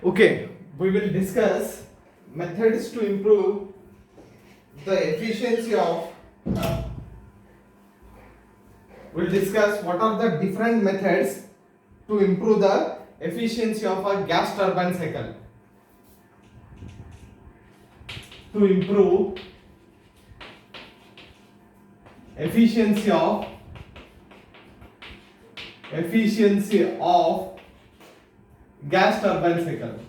Okay, we will discuss methods to improve the efficiency of. We'll discuss what are the different methods to improve the efficiency of a gas turbine cycle. To improve efficiency of gas turbine cycle.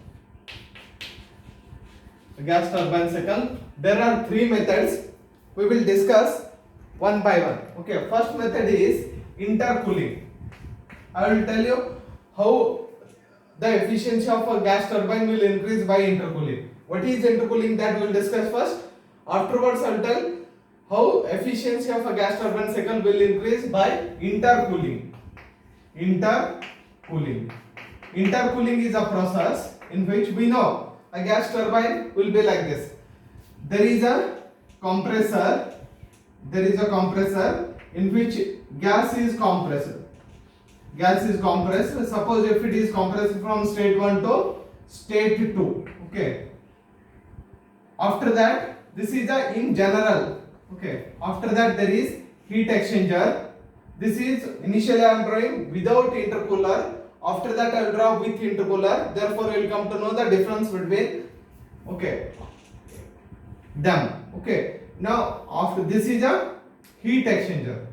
There are three methods. We will discuss one by one. Okay, first method is intercooling. I will tell you how the efficiency of a gas turbine will increase by intercooling. What is intercooling, that we will discuss first. Afterwards, I will tell how efficiency of a gas turbine cycle will increase by intercooling. Intercooling is a process in which we know a gas turbine will be like this. There is a compressor in which gas is compressed. Suppose if it is compressed from state 1 to state 2. Okay. After that, this is a in general. Okay. After that, there is heat exchanger. This is initially I am drawing without intercooler. After that, I will draw with intercooler. Therefore, you will come to know the difference between them. Okay. Now, after this is a heat exchanger.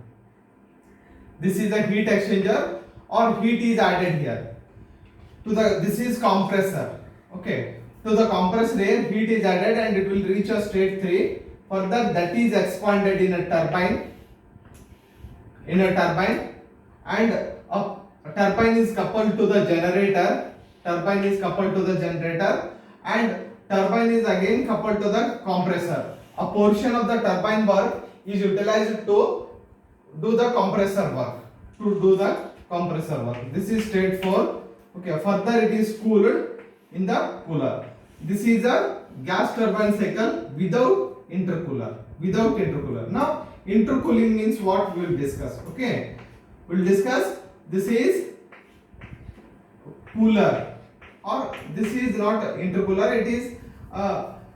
Or heat is added here. This is compressor. Okay. To the compressed air, heat is added and it will reach a state 3. Further, that is expanded in a turbine. And a turbine is coupled to the generator. And turbine is again coupled to the compressor. A portion of the turbine work is utilized to do the compressor work. This is state 4. Okay. Further, it is cooled in the cooler. This is a gas turbine cycle without intercooler. Now, intercooling means what we will discuss. Okay. We will discuss this is cooler, or this is not intercooler, it is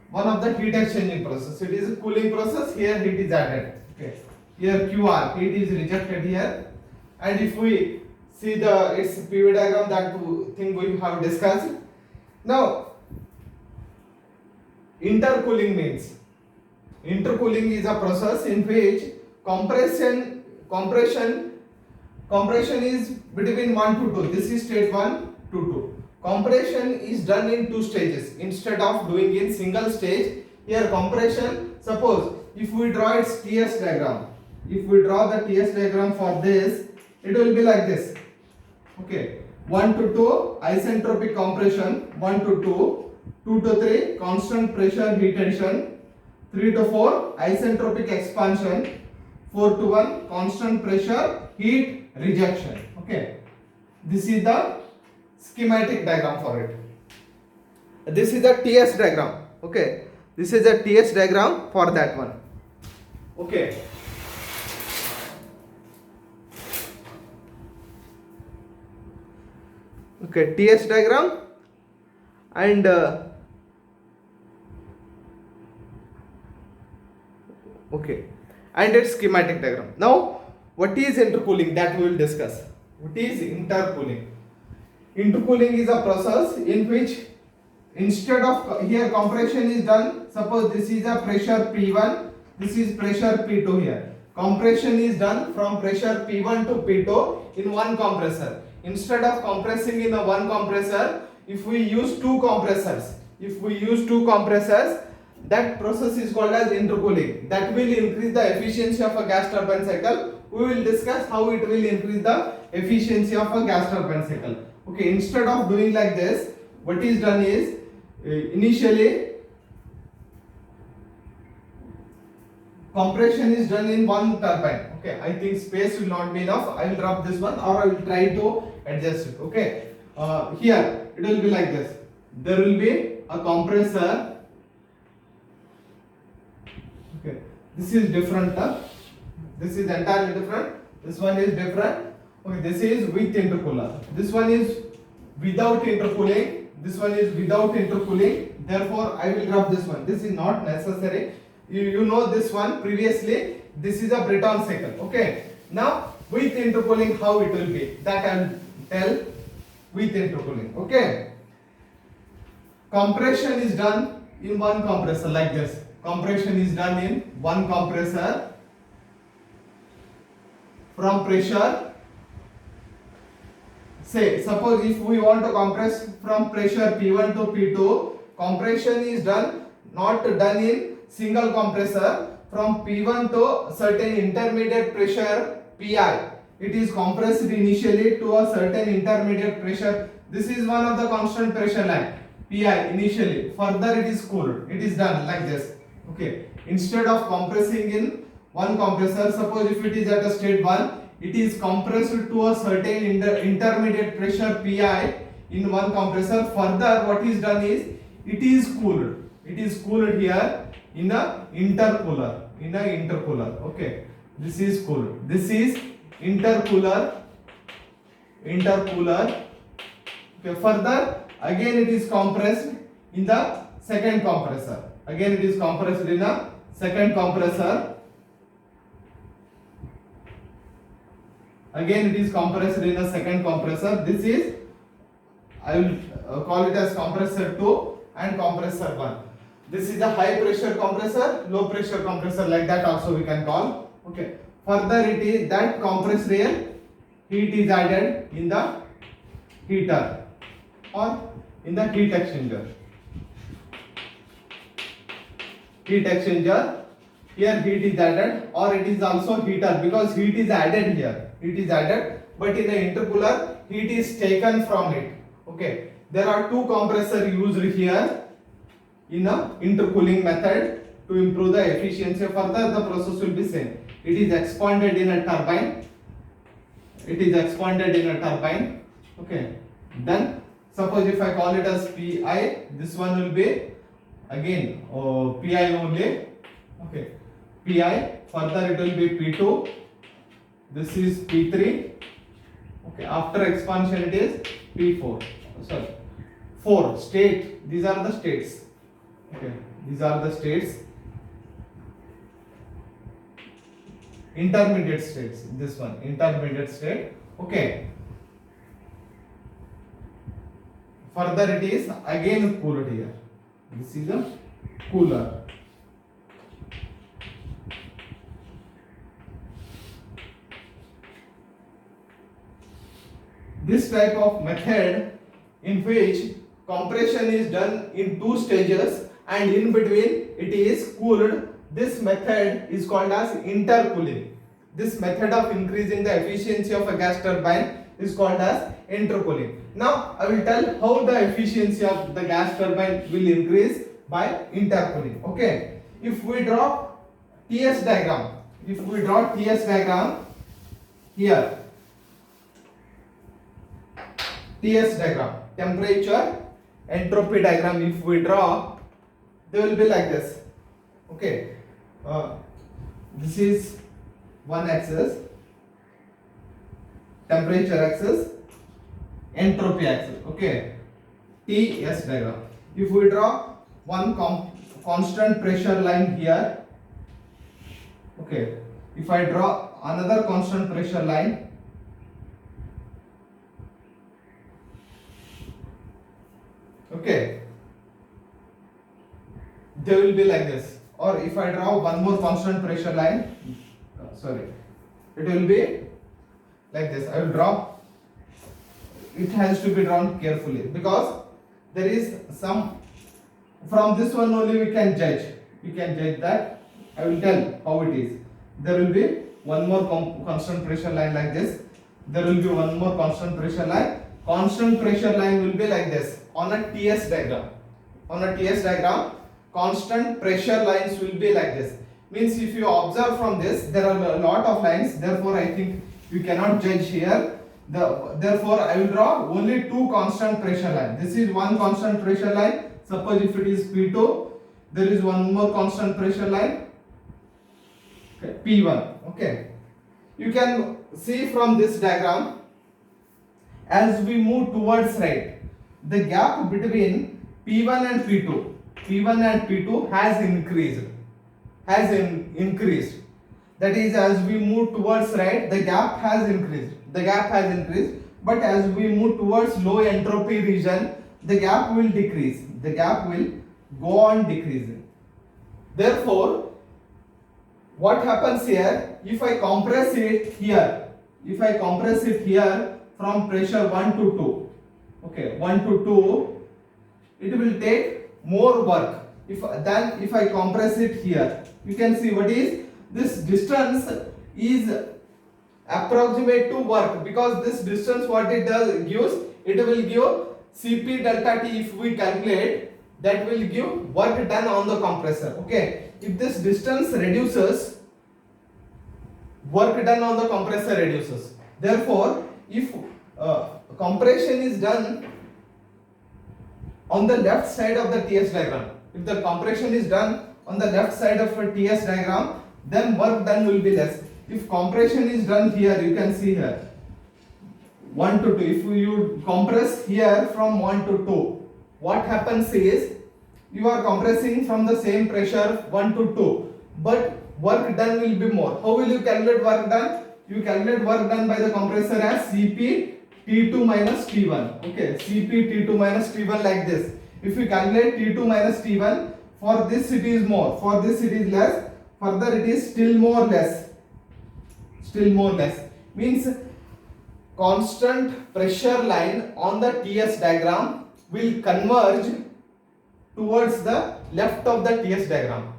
one of the heat exchanging process. It is a cooling process. Here heat is added. Okay. Here QR, heat is rejected here. And if we see its PV diagram, that thing we have discussed. Now, intercooling is a process in which compression is between 1 to 2. This is state 1 to 2. Compression is done in 2 stages instead of doing in single stage. Here compression, suppose if we draw its TS diagram, for this, it will be like this. Okay, 1 to 2 isentropic compression, 1 to 2, 2 to 3 constant pressure heat addition, 3 to 4 isentropic expansion, 4 to 1 constant pressure heat rejection. Okay, this is the schematic diagram for it. This is the TS diagram. Okay, this is a TS diagram for that one. Okay. Okay, TS diagram and and its schematic diagram. Now, what is intercooling, that we will discuss. What is intercooling? Intercooling is a process in which instead of here compression is done. Suppose this is a pressure P1, this is pressure P2 here. Compression is done from pressure P1 to P2 in one compressor. Instead of compressing in a one compressor, if we use two compressors, that process is called as intercooling. That will increase the efficiency of a gas turbine cycle. We will discuss how it will increase the efficiency of a gas turbine cycle. Okay, instead of doing like this, what is done is initially compression is done in one turbine. Okay, I think space will not be enough. I will drop this one, or I will try to adjust it. Okay, here it will be like this. There will be a compressor. Okay, this is different. This is entirely different. This one is different. Okay, this is with intercooler. This one is without intercooling. this one is without intercooling, therefore I will drop this one. This is not necessary. You know this one previously. This is a Breton cycle. Okay. Now with intercooling, how it will be, that I will tell with intercooling. Okay. Compression is done in one compressor like this. Compression is done in one compressor from pressure. Say, suppose if we want to compress from pressure P1 to P2, compression is not done in single compressor. From P1 to certain intermediate pressure Pi, it is compressed initially to a certain intermediate pressure. This is one of the constant pressure line, Pi initially. Further it is cooled. It is done like this. Okay. Instead of compressing in one compressor, suppose if it is at a state 1, it is compressed to a certain intermediate pressure Pi in one compressor. Further what is done is it is cooled. It is cooled here in a intercooler. Okay. This is cooled. This is intercooler. Okay. Further again it is compressed in the second compressor. Again it is compressed in a second compressor. Again it is compressed in a second compressor. This is, I will call it as compressor 2 and compressor 1. This is a high pressure compressor, low pressure compressor, like that also we can call. Okay. Further it is that compressed air, heat is added in the heater or in the heat exchanger. Heat exchanger, here heat is added, or it is also heater, because heat is added here. Heat is added, but in the intercooler heat is taken from it. Okay. There are two compressors used here in a intercooling method to improve the efficiency. Further the process will be same. It is expanded in a turbine. Okay. Then suppose if I call it as Pi, this one will be again Pi only. Okay. Pi. Further it will be P2. This is P3. Okay. After expansion it is P4. Sorry. 4 state. These are the states. Okay. These are the states. Intermediate states. This one, intermediate state. Okay. Further it is again cooled here. This is a cooler. This type of method in which compression is done in two stages and in between it is cooled, this method is called as intercooling. This method of increasing the efficiency of a gas turbine is called as intercooling. Now I will tell how the efficiency of the gas turbine will increase by intercooling. Okay. If we draw TS diagram, here, TS diagram, temperature entropy diagram, if we draw, they will be like this. Okay. This is one axis, temperature axis, entropy axis. Okay. TS diagram. If we draw one constant pressure line here, okay. If I draw another constant pressure line, okay, they will be like this. Or if I draw one more constant pressure line, it will be like this. I will draw. It has to be drawn carefully because there is some, from this one only we can judge. That. I will tell how it is. There will be one more constant pressure line like this. There will be one more constant pressure line. Constant pressure line will be like this on a TS diagram. Constant pressure lines will be like this. Means if you observe from this, there are a lot of lines. Therefore, I think you cannot judge here. Therefore, I will draw only two constant pressure lines. This is one constant pressure line. Suppose if it is P2, there is one more constant pressure line. Okay, P1. Okay. You can see from this diagram, as we move towards right, the gap between P1 and P2 has increased. That is, as we move towards right, the gap has increased. But as we move towards low entropy region, the gap will decrease. The gap will go on decreasing. Therefore, what happens here, if I compress it here from pressure 1 to 2, okay, 1 to 2, it will take more work if I compress it here. You can see what is this distance is approximate to work, because this distance what it does gives, it will give Cp delta T. If we calculate, that will give work done on the compressor. Okay, if this distance reduces, work done on the compressor reduces. Therefore, if compression is done on the left side of the TS diagram, if the compression is done on the left side of a TS diagram, then work done will be less. If compression is done here, you can see here 1 to 2. If you compress here from 1 to 2, what happens is you are compressing from the same pressure 1 to 2, but work done will be more. How will you calculate work done? You calculate work done by the compressor as Cp T2 minus T1. Okay, Cp T2 minus T1 like this. If you calculate T2 minus T1, for this it is more, for this it is less, further it is still more less. Means constant pressure line on the TS diagram will converge towards the left of the TS diagram.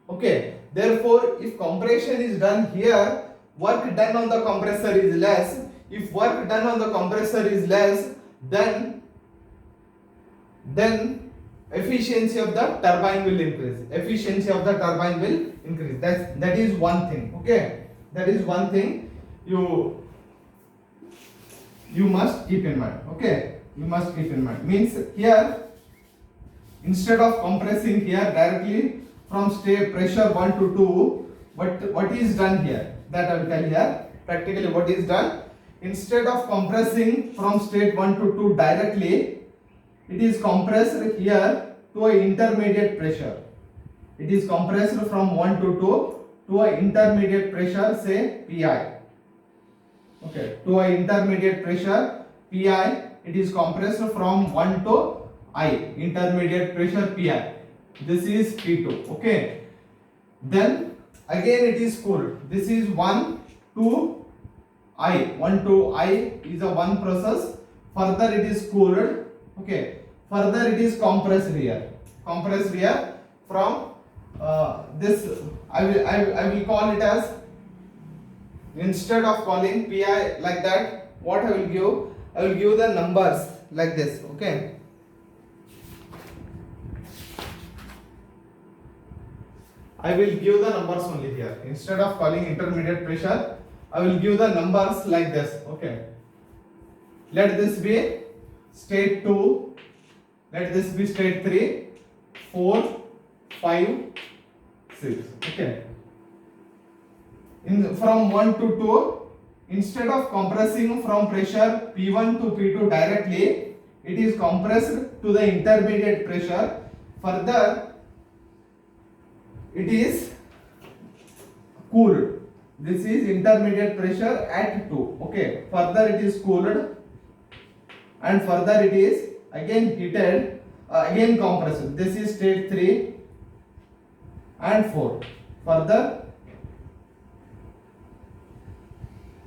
Okay, therefore if compression is done here, work done on the compressor is less. If work done on the compressor is less, then efficiency of the turbine will increase. That is one thing. Okay, that is one thing you must keep in mind. Okay, you must keep in mind. Means here, instead of compressing here directly from state pressure 1 to 2, what is done here, that I will tell here practically what is done. Instead of compressing from state 1 to 2 directly, it is compressed here to an intermediate pressure. It is compressed from 1 to 2 to an intermediate pressure, say Pi. Okay, to an intermediate pressure Pi, it is compressed from 1 to I, intermediate pressure Pi. This is P2. Okay, then again it is cooled. This is 1 to I. 1 to I is a one process. Further it is cooled. Okay, further it is compressed here from this. I will call it as, instead of calling Pi like that, what I will give the numbers like this. Okay, I will give the numbers only here. Instead of calling intermediate pressure, I will give the numbers like this. Okay, let this be state 2, let this be state 3, 4, 5, 6. Okay, from 1 to 2, instead of compressing from pressure P1 to P2 directly, it is compressed to the intermediate pressure. Further it is cooled. This is intermediate pressure at 2. Okay, further it is cooled, and further it is again heated, again compressed. This is state 3 and 4. Further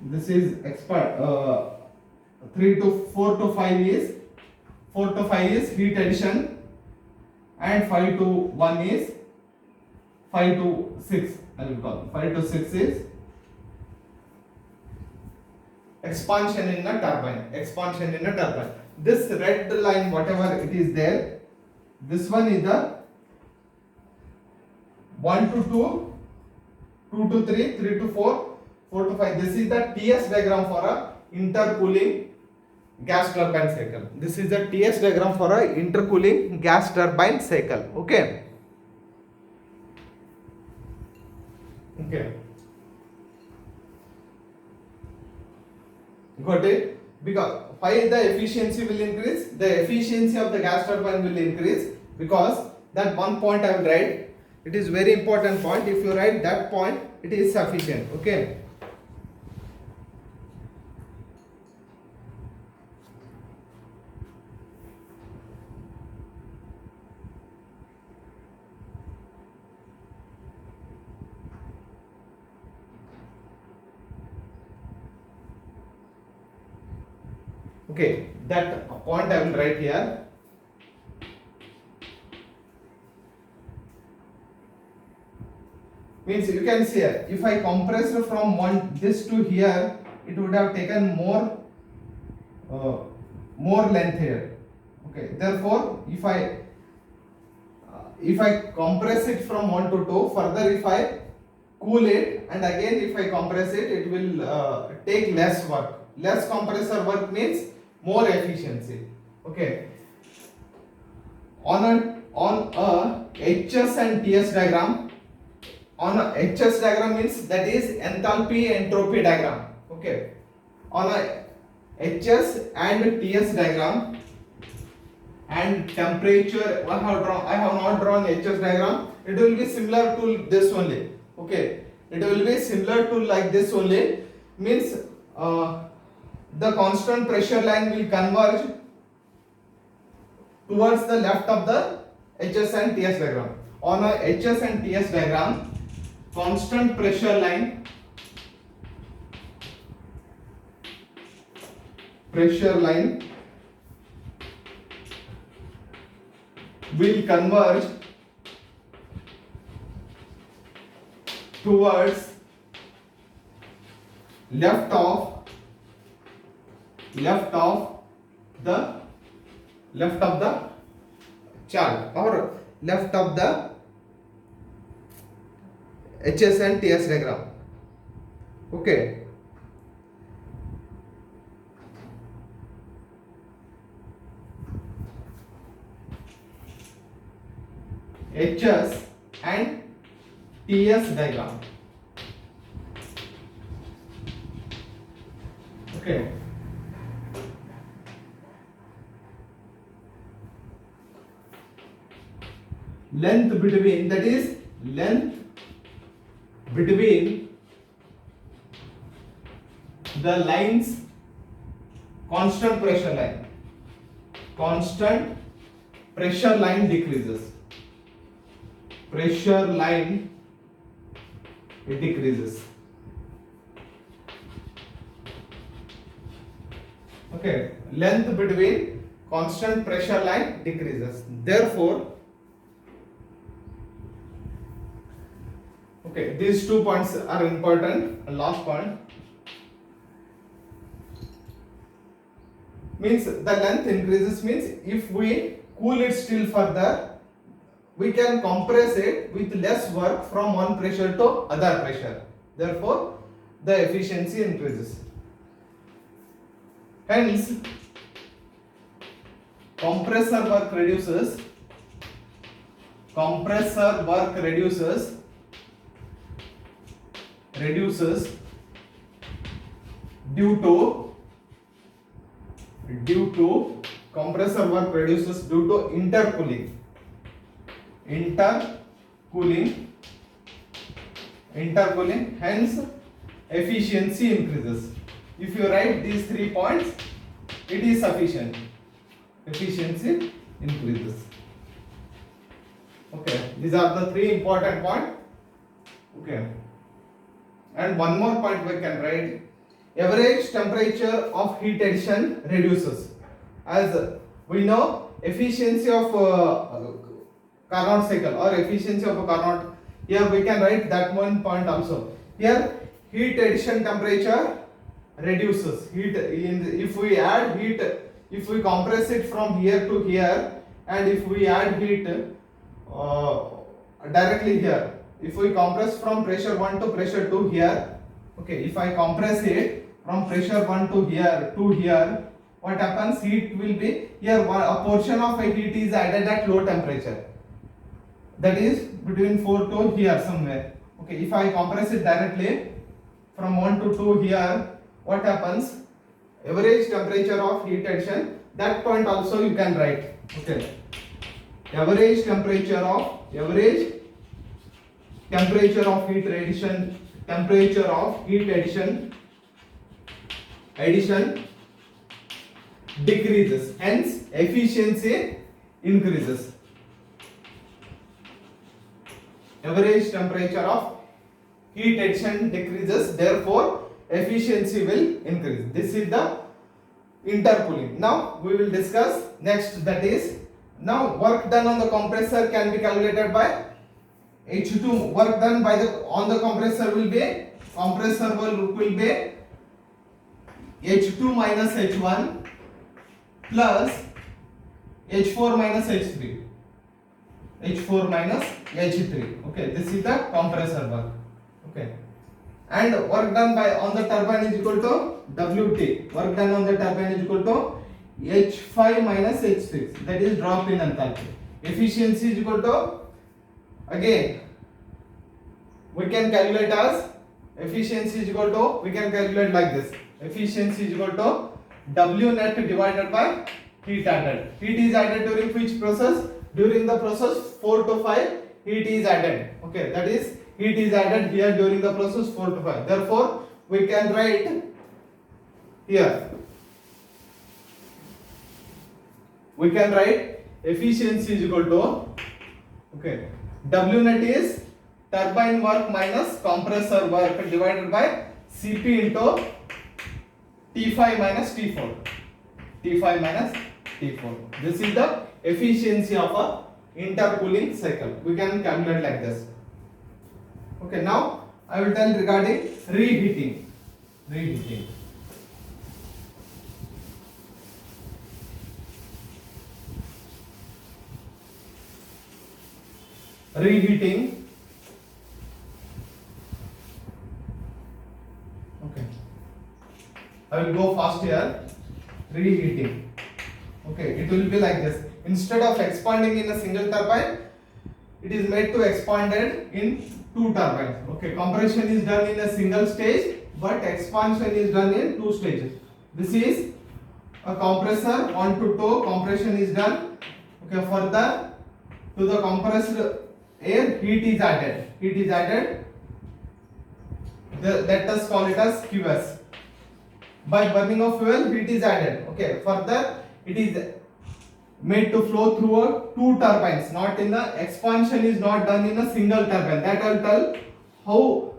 this is 3 to 4 to 5 is 4 to 5 is heat addition, and 5 to 1 is 5 to 6. I will call 5 to 6 is expansion in a turbine. This red line, whatever it is there, this one is the 1 to 2, 2 to 3, 3 to 4, 4 to 5. This is the TS diagram for a intercooling gas turbine cycle. This is the TS diagram for a intercooling gas turbine cycle. Okay. Okay. Got it? because why the efficiency will increase? The efficiency of the gas turbine will increase because that one point I will write. It is very important point. If you write that point, it is sufficient. Okay. Okay, that point I will write here. Means you can see here, if I compressed from this to here, it would have taken more length here. Okay, therefore if I compress it from 1 to 2, further if I cool it and again if I compress it, it will take less work. Less compressor work means more efficiency. Okay. On a HS and TS diagram, on a HS diagram means that is enthalpy entropy diagram. Okay. On a HS and TS diagram and temperature, I have not drawn HS diagram. It will be similar to this only. Okay. It will be similar to like this only. Means the constant pressure line will converge towards the left of the HS and TS diagram. On a HS and TS diagram, constant pressure line will converge towards left of the chart or left of the HS and TS diagram. Okay. HS and TS diagram. Okay. Length between, that is length between the lines, constant pressure line decreases. Pressure line, it decreases. Okay, length between constant pressure line decreases. Therefore, okay, these 2 points are important. And last point means the length increases means if we cool it still further, we can compress it with less work from one pressure to other pressure. Therefore, the efficiency increases. Hence, compressor work reduces due to compressor work reduces due to intercooling. Hence efficiency increases. If you write these 3 points, it is sufficient. Efficiency increases. Okay, these are the 3 important points. Okay, and one more point we can write. Average temperature of heat addition reduces. As we know, efficiency of Carnot cycle or efficiency of a Carnot, here we can write that one point also. Here heat addition temperature reduces. If we add heat, if we compress it from here to here, and if we add heat directly here, if we compress from pressure 1 to pressure 2 here, okay, if I compress it from pressure 1 to here, what happens? Heat will be here, a portion of a heat is added at low temperature, that is between 4 to here somewhere. Okay, if I compress it directly from 1 to 2 here, what happens? average temperature of heat addition, that point also you can write. Okay, average temperature of heat addition decreases, hence efficiency increases. Average temperature of heat addition decreases, therefore efficiency will increase. This is the intercooling. Now we will discuss next, that is, now work done on the compressor can be calculated by H2. Work done by on the compressor will be H2 minus H1 plus H4 minus H3. H4 minus H3. Okay, this is the compressor work. Okay, and work done by on the turbine is equal to WT. Work done on the turbine is equal to H5 minus H6. That is drop in enthalpy. Efficiency is equal to, again we can calculate as efficiency is equal to, we can calculate like this. Efficiency is equal to W net divided by heat added. Heat is added during which process? During the process 4 to 5 heat is added. Okay, that is heat is added here during the process 4 to 5. Therefore we can write here, we can write efficiency is equal to, okay, W net is turbine work minus compressor work divided by Cp into T5 minus T4. T5 minus T4. This is the efficiency of a intercooling cycle. We can calculate like this. Okay, now I will tell regarding reheating. Reheating. Reheating. Okay, I will go fast here. Reheating. Okay, it will be like this. Instead of expanding in a single turbine, it is made to expanded in two turbines. Okay, compression is done in a single stage, but expansion is done in two stages. This is a compressor 1 to 2 compression is done. Okay, further to the compressed air heat is added. Heat is added. Let us call it as QS. By burning of fuel, heat is added. Okay, further it is made to flow through two turbines. Not in the expansion is not done in a single turbine. That I will tell how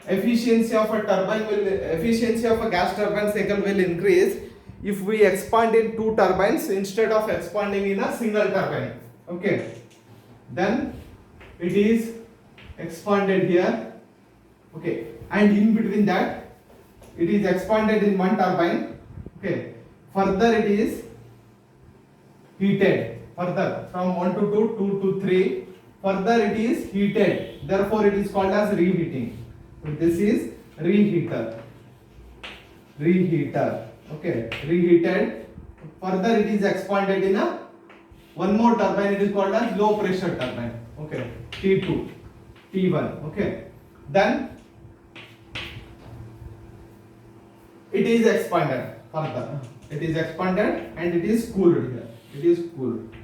efficiency of a gas turbine cycle will increase if we expand in two turbines instead of expanding in a single turbine. Okay, then it is expanded here. Okay, and in between that it is expanded in one turbine. Okay, further it is heated. Further from 1 to 2, 2 to 3, further it is heated. Therefore it is called as reheating. So this is reheater. Reheater. Okay, reheated. Further it is expanded in a one more turbine. It is called as low pressure turbine. Okay, T2, T1. Okay, then it is expanded further. It is expanded and it is cooled here. It is cooled.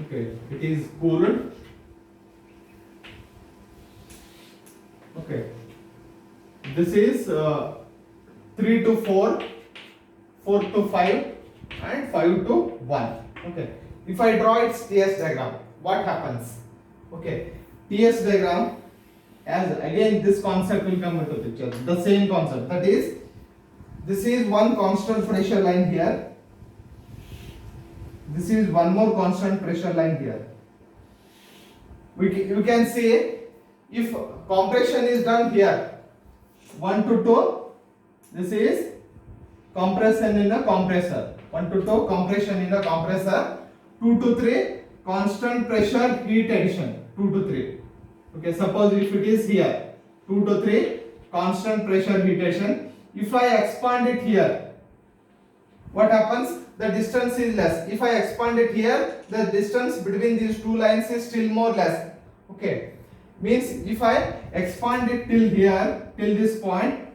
Okay, it is cooled. Okay, this is 3 to 4, 4 to 5 and 5 to 1. Okay, if I draw its TS diagram, what happens? Okay, TS diagram, as again this concept will come into picture, the same concept, that is, this is one constant pressure line here, this is one more constant pressure line here. You can say if compression is done here 1 to 2, this is compression in a compressor, 1 to 2 compression in a compressor, 2 to 3 constant pressure heat addition, 2 to 3. Okay, suppose if it is here 2 to 3 constant pressure heat addition, if I expand it here, what happens? The distance is less. If I expand it here, the distance between these two lines is still more less. Okay, means if I expand it till here, till this point,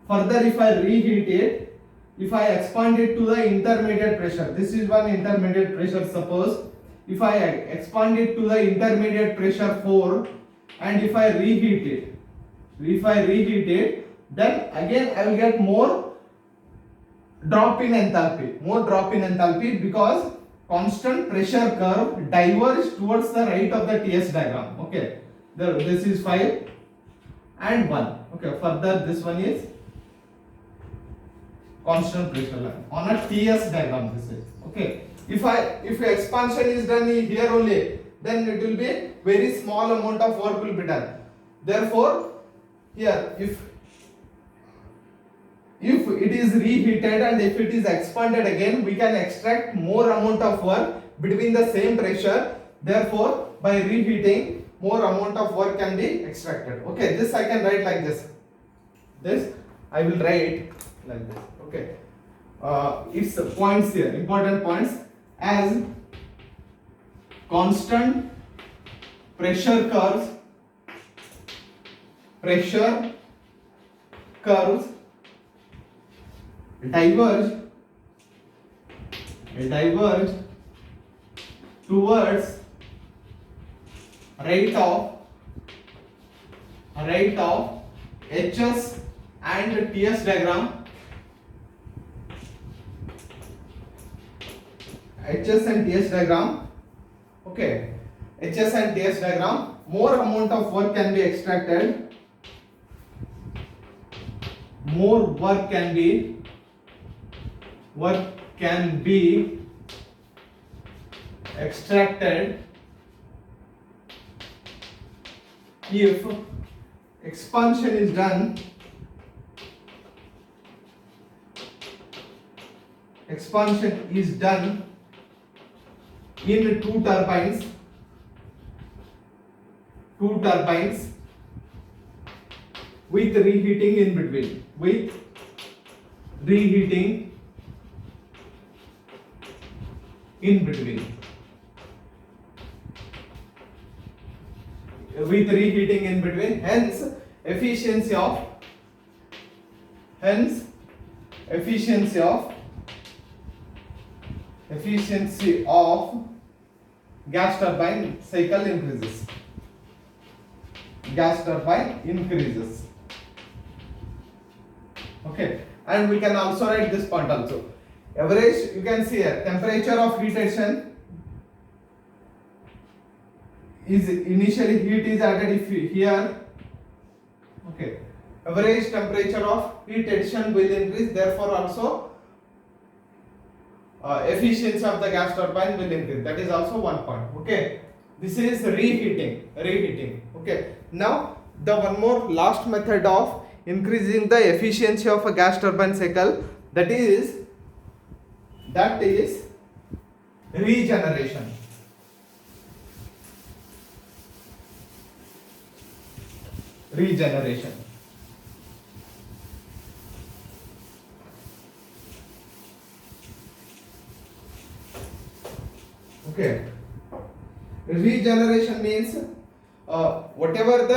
further if I reheat it, if I expand it to the intermediate pressure, this is one intermediate pressure, suppose if I expand it to the intermediate pressure 4 and if I reheat it, then again I will get more drop in enthalpy, because constant pressure curve diverges towards the right of the TS diagram. Okay, this is 5 and 1. Okay, further this one is constant pressure line on a TS diagram. This is okay. If expansion is done here only, then it will be very small amount of work will be done. Therefore, here if it is reheated and if it is expanded again, we can extract more amount of work between the same pressure. Therefore, by reheating, more amount of work can be extracted. Okay, this I can write like this. This I will write like this. Okay, its points here, important points, as constant pressure curves diverge towards rate of HS and TS diagram. Okay, HS and TS diagram, more amount of work can be extracted. More work can be extracted if expansion is done in two turbines with reheating in between. With reheating in between, hence efficiency of gas turbine cycle increases. Okay, and we can also write this point also. Average, you can see here, temperature of heat addition is initially heat is added if here. Okay, average temperature of heat addition will increase, therefore also efficiency of the gas turbine will increase. That is also one point. Okay, this is reheating. Okay, now the one more last method of increasing the efficiency of a gas turbine cycle, that is regeneration. Okay, regeneration means whatever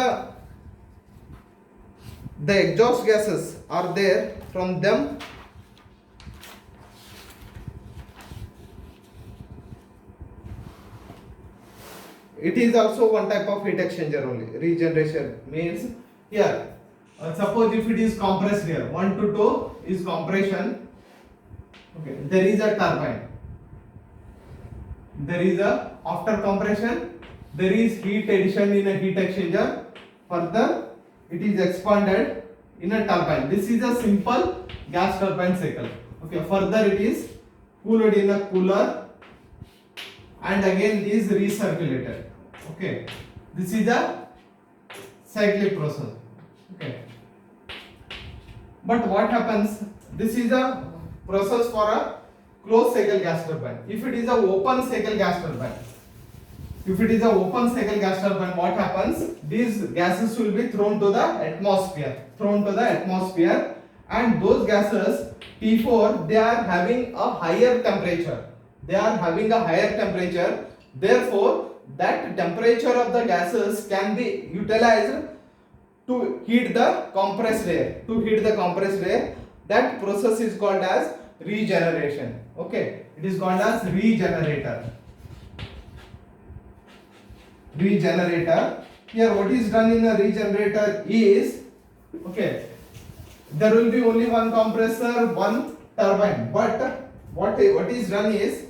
the exhaust gases are there, from them it is also one type of heat exchanger only. Regeneration means here, suppose if it is compressed here, 1 to 2 is compression. Okay, there is a turbine. After compression, there is heat addition in a heat exchanger. Further, it is expanded in a turbine. This is a simple gas turbine cycle. Okay, further it is cooled in a cooler, and again it is recirculated. Okay, this is a cyclic process. Okay, but what happens? This is a process for a closed cycle gas turbine. If it is a open cycle gas turbine, what happens? These gases will be thrown to the atmosphere, and those gases T4, they are having a higher temperature. Therefore, that temperature of the gases can be utilized to heat the compressed air. To heat the compressed air, that process is called as regeneration. Okay, it is called as regenerator. Regenerator. Here, what is done in a regenerator is, okay, there will be only one compressor, one turbine. But what is done is,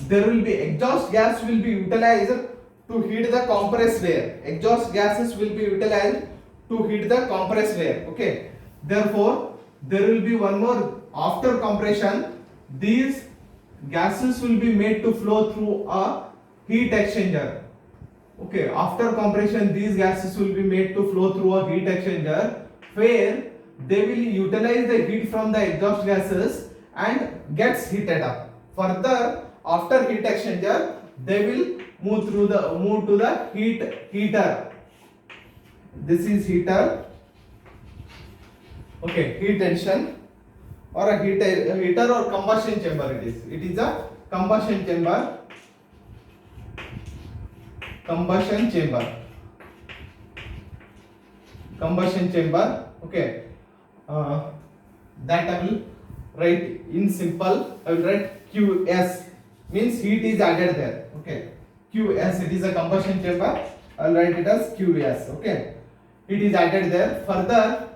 there will be exhaust gas will be utilized to heat the compressed air. Exhaust gases will be utilized to heat the compressed air. Okay. Therefore, there will be one more after compression. These gases will be made to flow through a heat exchanger. Okay. After compression, these gases will be made to flow through a heat exchanger where they will utilize the heat from the exhaust gases and gets heated up. Further, after heat exchanger, they will move to the heater. This is heater. Okay, heat engine or a heater or combustion chamber. It is a combustion chamber. Combustion chamber. Okay. That I will write in simple. I will write QS, means heat is added there. Okay. QS, it is a combustion chamber. I will write it as QS. Okay. Heat is added there. Further,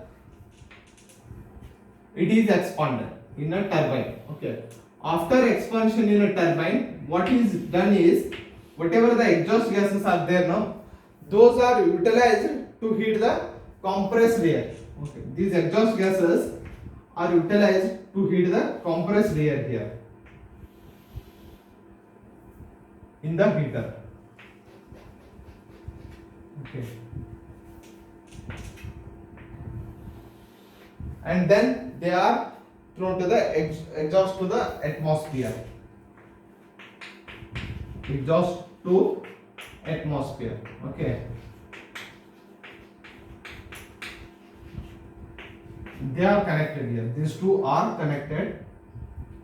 it is expanded in a turbine. Okay. After expansion in a turbine, what is done is, whatever the exhaust gases are there now, those are utilized to heat the compressed air. Okay. These exhaust gases are utilized to heat the compressed air here in the heater. Okay. And then they are thrown to the exhaust to the atmosphere. Exhaust to atmosphere. Okay. They are connected here. These two are connected.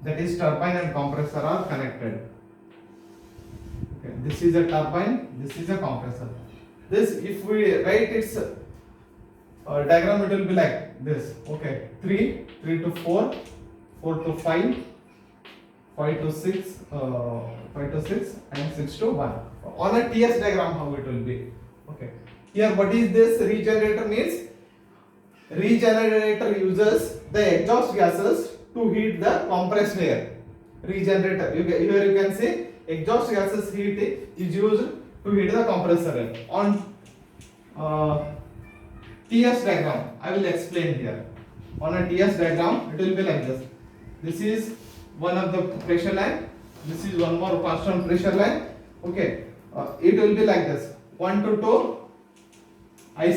That is, turbine and compressor are connected. Okay. This is a turbine. This is a compressor. This, if we write its diagram, it will be like this. Okay. 3 to 4, 4 to 5, 5 to 6, 5 to 6, and 6 to 1. On a TS diagram, how it will be. Okay. Here, what is this regenerator means? Regenerator uses the exhaust gases to heat the compressed air. Regenerator. Here you can see exhaust gases heat is used to heat the compressor air. On TS diagram, I will explain here. On a TS diagram, it will be like this. This is one of the pressure line. This is one more constant pressure line. Okay. It will be like this. 1 to 2